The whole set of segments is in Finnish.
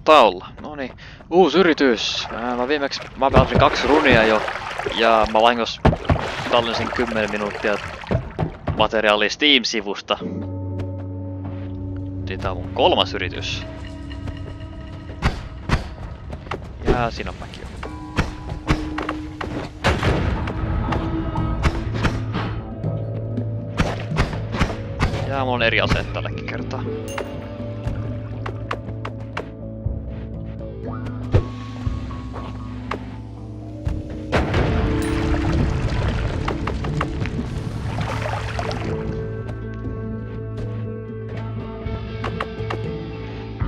Saattaa olla. Noniin. Uusi yritys. Mä pelasin 2 runia jo. Ja mä vahingossa tallensin 10 minuuttia materiaalia Steam-sivusta. Tää on mun 3. yritys. Ja siinä on mäkin. Ja mulla on eri aseet tälläkin kertaa.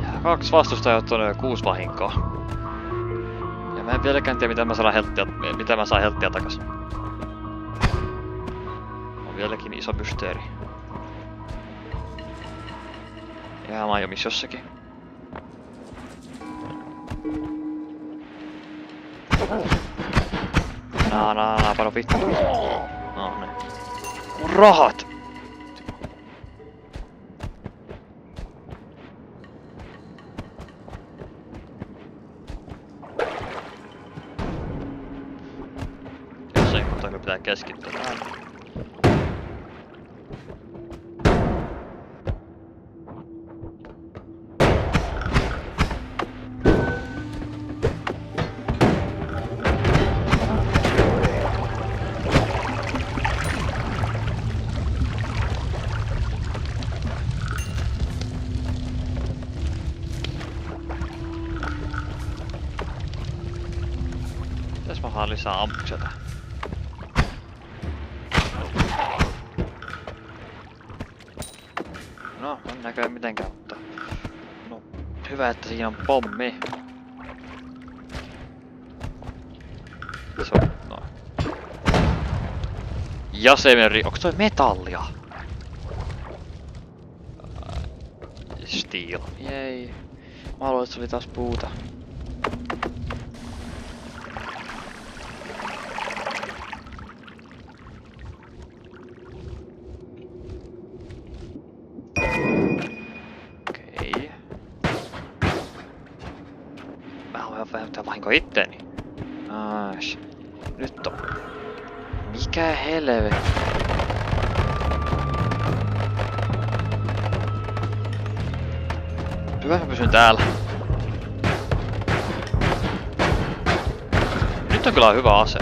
Ja 2 vastustajaa on 6 vahinkoa. Ja mä en vieläkään tiedä mitä mä saan helttiä takas. On vieläkin iso mysteeri. Ja mä oon jo jossakin. Pano vittu. No niin. Mun rahat! Jossain kohtaa me pitää keskittyä tähän. Mitäs mä haan lisää ammuksia tähän? No, en näköjään mitenkään, mutta... No, hyvä, että siinä on pommi. Se on... No. Ja onks toi metallia? Steel. Jei. Mä haluan, että se oli taas puuta. Vähentää vahinko itteeni. Nais. Nyt on... Mikä helvetti? Hyvä, mä pysyn täällä. Nyt on kyllä hyvä ase.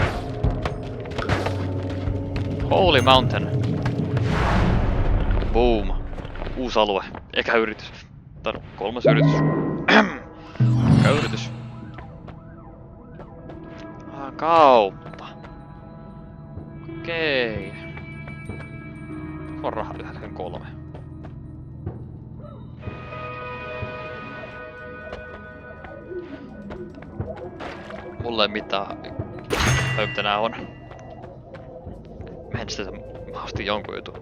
Holy Mountain. Boom. Uusi alue. Eikä yritys. Tää on 3. yritys. Eikä yritys. Kauppa. Okei. On rahaa 3. Mulla ei mitään. Tai mitä nää on. Mä en sitä mahdollisesti jonkun jutun.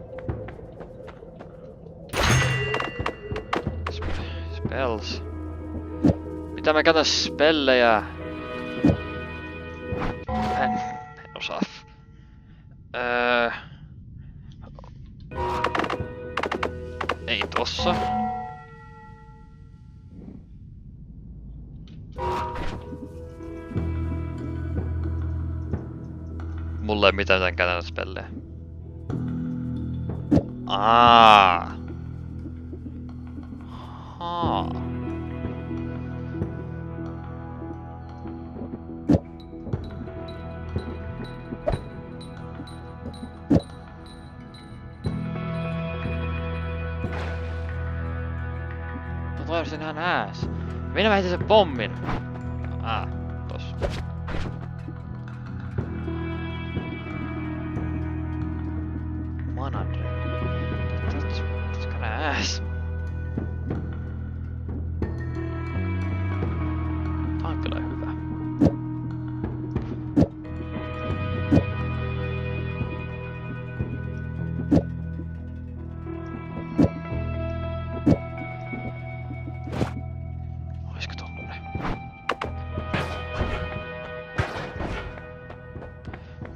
Spells. Mitä mä käytän spellejä? En osaa. Ei tossa. Mulla ei mitään käytännössä spellejä. Sen ihan ääs. Minä mä heitin sen pommin. Tossa. Manadre. That's kinda ass. Tää on kyllä hyvä.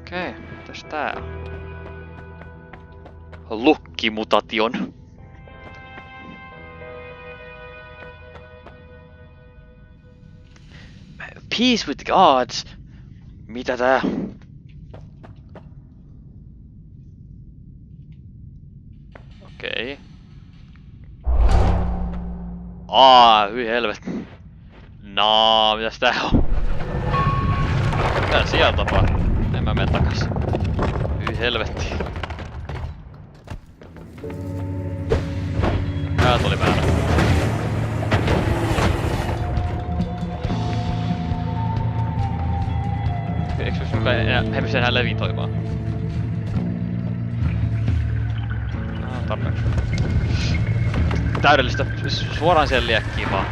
Okei, mitäs tää on? Lukkimutation. peace with the gods. Mitä tää? Okei. Hyi helvetti. No, mitäs tää on? Mitä siellä tapahtuu? En mä mene takas. Hyi helvetti. Tää tuli väärä. Eikö he pysty enää levitoimaan? Tarpeeksi. Täydellistä. Suoraan siellä liekkiin vaan.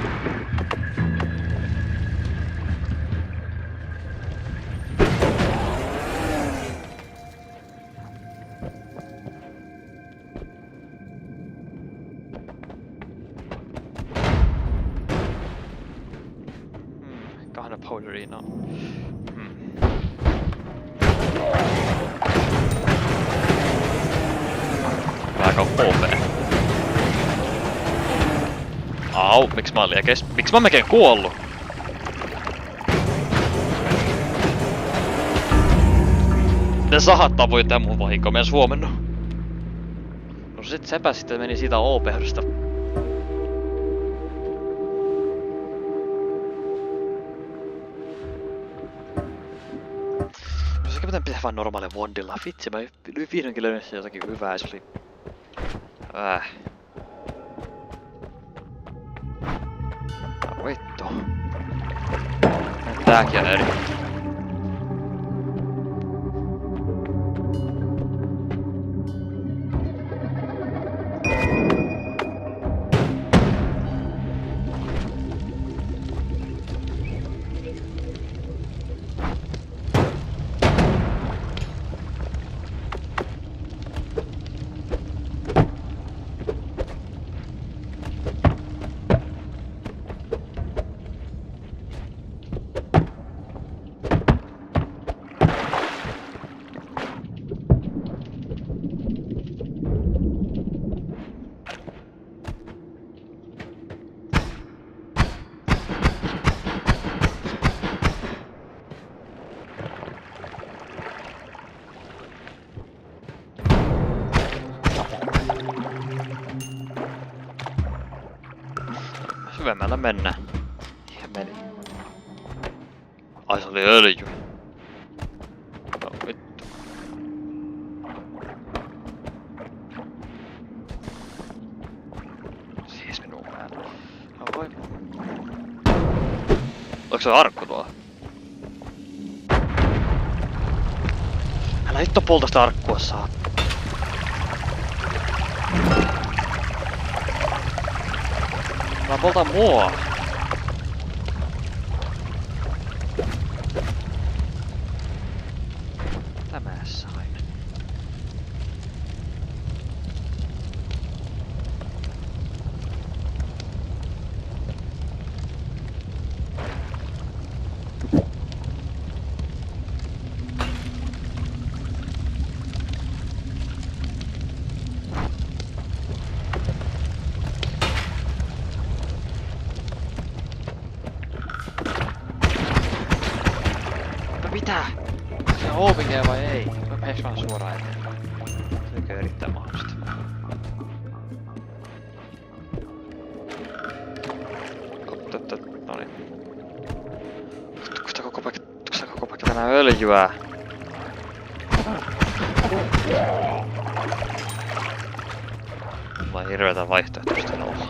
Kahden powderiin on. Vähän OP. Au, miksi mä oon liekes? Miksi mä oon melkein kuollut? Ne sahat tavoittaa mun vahinko, mä en huomannut. No sit sepä sitten meni siitä OP-höstä. Sekä pitää vaan normaalia wondilla. Vitsi, mä vihdoinkin löydän jotakin hyvää, se oli... Vittu. Tääkin on eri. Syvemmällä mennään. Ja meni. Ai se oli öljy. No vittu. Siis minun päällä. Avoin. Onko se arkku tuolla? Älä hitto polta sitä arkkua saa. Mä poltan mua. Tämä sain. Mitä? Se on hovingia vai ei? Mä meneekö vaan suoraan eteenpäin? Seikö erittää mahdollista? Noniin. Onko sitä koko paikka tänään öljyä? Mulla on hirveetä vaihtoehtoista olla.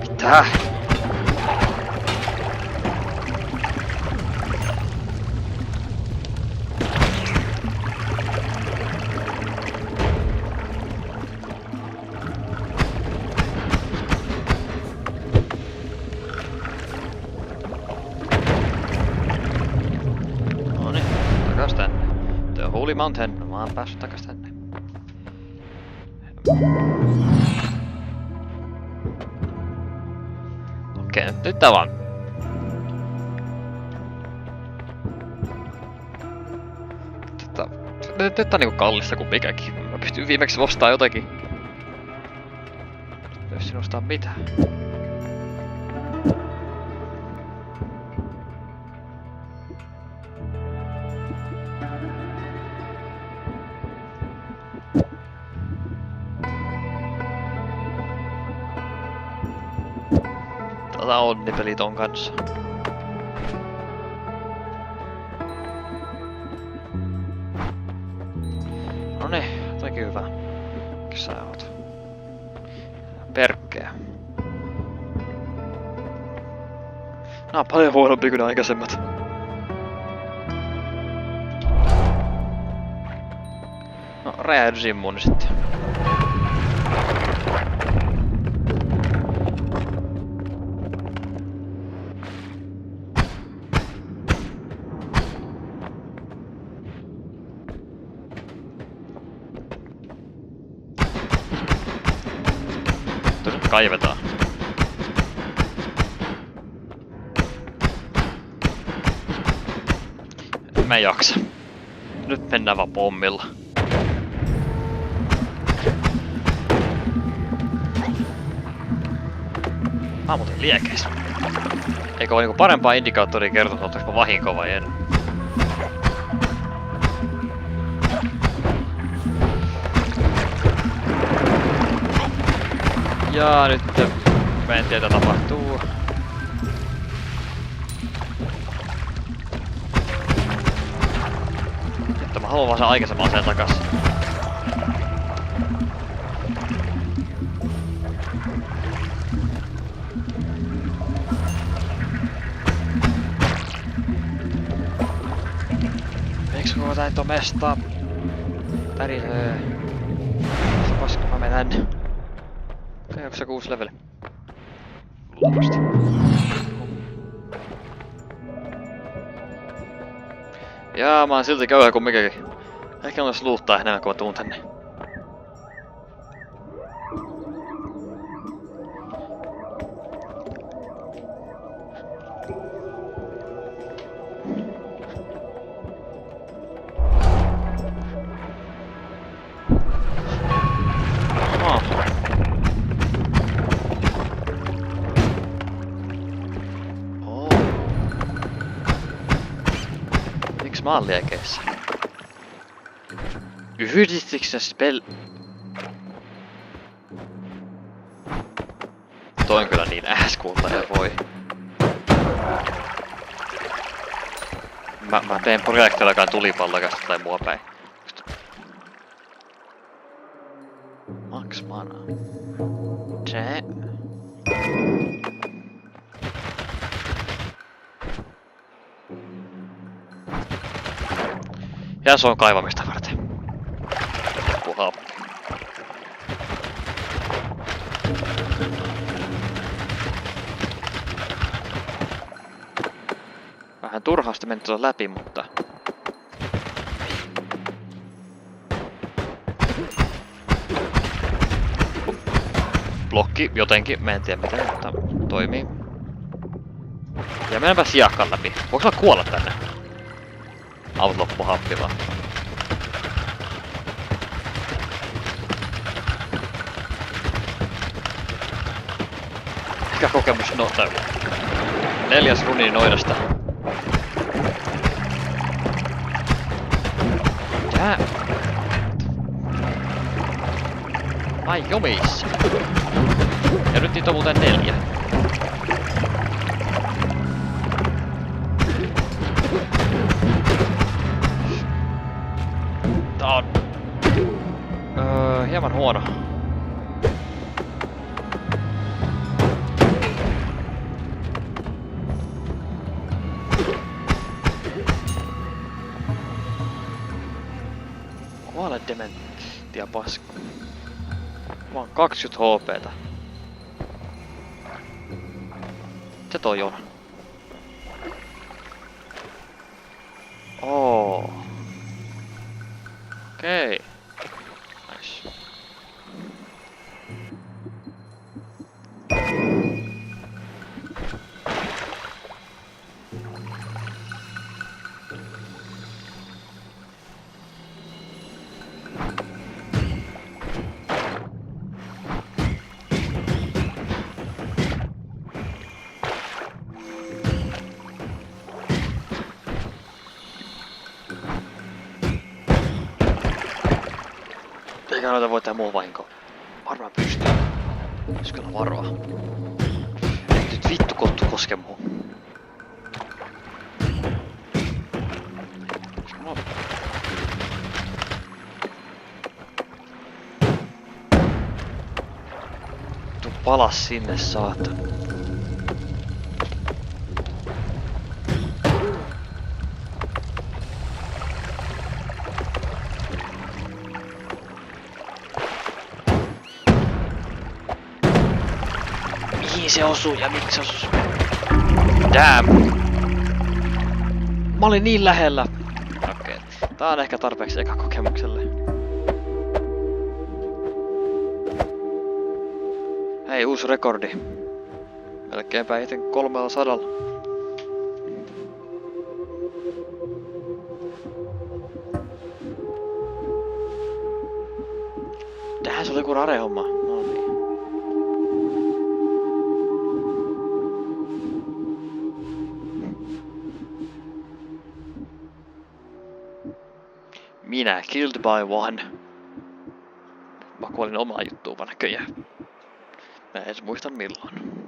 Mitä? Holy Mountain, mä oon päässyt takas tänne. Okei, nyt tää vaan. Nyt on niinku kallista kuin mikäkin. Mä pystyn viimeksi ostaa jotakin. Jos sin ostaa mitään. Otetaan onnipeli ton kanssa. Noniin, toikin hyvä. Mikä sä oot? Perkkeä. Nää on paljon huonompi kuin aikaisemmat. No, räjähdysimmuuni sitten. Nyt kaivetaan. Mä en jaksa. Nyt mennään vaan pommilla. Mä oon muuten liekeis. Eikö oo niinku parempaa indikaattoria kertonut, ottaks mä vahinko vai en? Ja nyt mä en tiedä mitä tapahtuu. Että mä haluan vaan sen aikaisemman aseen takas. Miksi kun tää nyt on mestaa? Tärisee. Se paska mä menen. Okei, onko se 6 leveli? Luultavasti. Jaa, mä oon silti köyhä kuin mikäkin. Ehkä on luuttaa enemmän kuin mä tuun tänne. Mä oon liekeissä. Yhdistikö spell... Toi on kyllä niin äskuutta ja voi. Mä teen projektillakaan tulipallakasta tai mua päin. Max mana. Tse. Ja se on kaivamista varten. Loppu happi. Vähän turhaasti meni tuota läpi, mutta... Blokki jotenkin, mä en tiedä miten, mutta toimii. Ja mennäänpä siakkaan läpi. Voinko mä kuolla tänne? Avut loppu happi vaan. Mikä kokemus? No, tai 4. runi noidasta. Tää... Ai jomis. Ja nyt niitä on muuten 4. Tää on... hieman huono. Kuole dementia paska. Mä oon 20 HP:tä. Se toi on. Oo. Okei. Nice. Eikä noita voi tehdä muu vahinko. Varmaan pystyy. Jos kyllä varoa. Nyt. Vittu kottu koske muu. No. Tuu palas sinne saatan. Mihin se osuu ja miksi se osuu? Damn! Mä olin niin lähellä. Okei. Tää on ehkä tarpeeksi eka kokemukselle. Hei, uusi rekordi. Melkeinpä iten 300. Tähän se oli joku rare-homma. No niin. Minä killed by one. Mä kuolin omaa juttuun vaan näköjään. Mä en edes muista milloin.